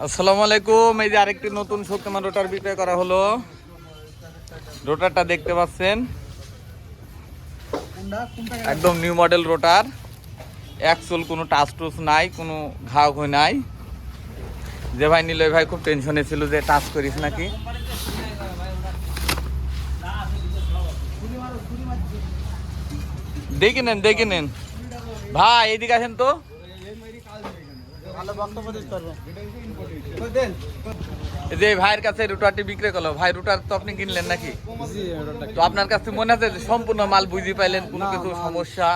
আসসালামু আলাইকুম। এই যে আরেকটি নতুন শক্তিমান রোটার বিক্রয় করা হলো। রোটারটা দেখতে পাচ্ছেন, একদম নিউ মডেল রোটার। অ্যাকচুয়াল কোনো টাচ টুচ নাই, কোনো ঘা ঘই নাই। যে ভাই নিল ভাই খুব টেনশনে ছিল যে টাচ করিস নাকি। দেখে নেন ভাই, এইদিকে আসেন তো। যে ভাইয়ের কাছে রুটারটি বিক্রি করলো, ভাই রুটার তো আপনি কিনলেন নাকি? তো আপনার কাছে মনে আছে যে সম্পূর্ণ মাল বুঝে পাইলেন, কোনো কিছু সমস্যা?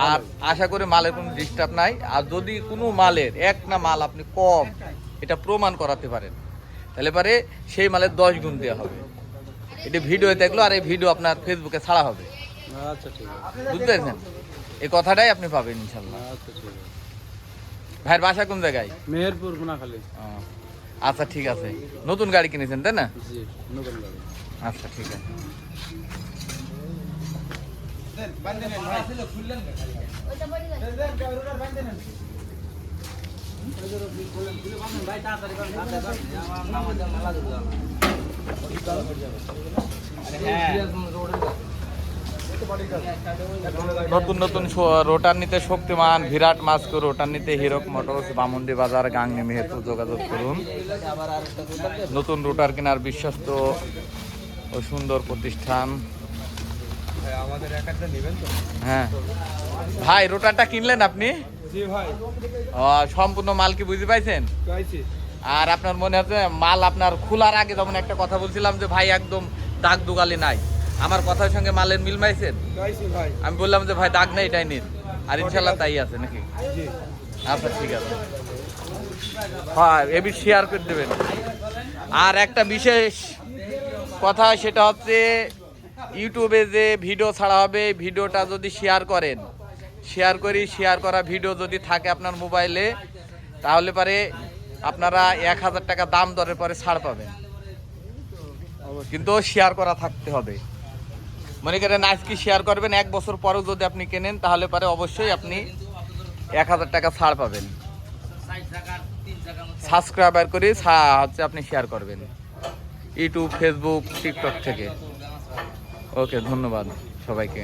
আর আশা করি মালের কোনো ডিস্টার্ব নাই। আর যদি কোনো মালের এক না মাল আপনি কম এটা প্রমাণ করাতে পারেন, তাহলে পারে সেই মালের 10 গুণ দেওয়া হবে। এটা ভিডিও দেখলো, আর এই ভিডিও আপনার ফেসবুকে ছাড়া হবে। আচ্ছা ঠিক আছে, বুঝতে পেরেছেন? এই কথাটাই আপনি পাবেন ইনশাল্লাহ। আচ্ছা ঠিক আছে। ভাইয়ের বাসা কোন জায়গায়? মেহেরপুর কোনাখালী। আচ্ছা ঠিক আছে। নতুন গাড়ি কিনেছেন তাই না? জি, নতুন গাড়ি। আচ্ছা ঠিক আছে। নতুন নতুন রোটার নিতে শক্তিমান, বিরাট মাস্কো রোটার নিতে হিরক মোটরস, বামুন্ডি বাজার, গাংনী, মেহেরপুর যোগাযোগ করুন। নতুন রোটার কেনার বিশ্বস্ত ও সুন্দর প্রতিষ্ঠান। হ্যাঁ ভাই, রোটারটা কিনলেন আপনি? সম্পূর্ণ মাল কি বুঝতে পাইছেন? আর আপনার মনে আছে মাল আপনার খোলার আগে যেমন একটা কথা বলছিলাম যে ভাই একদম দাগ দুগালি নাই, আমার কথার সঙ্গে মালের মিল পাইছেন? আমি বললাম যে ভাই দাগ নেই, এটাই নিন। আর ইনশাল্লাহ তাই আছে নাকি? আচ্ছা ঠিক আছে। হ্যাঁ, এবি শেয়ার করে দেবেন। আর একটা বিশেষ কথা, সেটা হচ্ছে ইউটিউবে যে ভিডিও ছাড়া হবে, ভিডিওটা যদি শেয়ার করেন, শেয়ার করা ভিডিও যদি থাকে আপনার মোবাইলে, তাহলে পারে আপনারা 1000 টাকা দাম দরের পরে ছাড় পাবেন। কিন্তু শেয়ার করা থাকতে হবে। মনে করেন আজকে শেয়ার করবেন, 1 বছর পরেও যদি আপনি কেনেন, তাহলে পারে অবশ্যই আপনি 1000 টাকা ছাড় পাবেন। সাবস্ক্রাইবার করে হচ্ছে আপনি শেয়ার করবেন ইউটিউব, ফেসবুক, টিকটক থেকে। ওকে, ধন্যবাদ সবাইকে।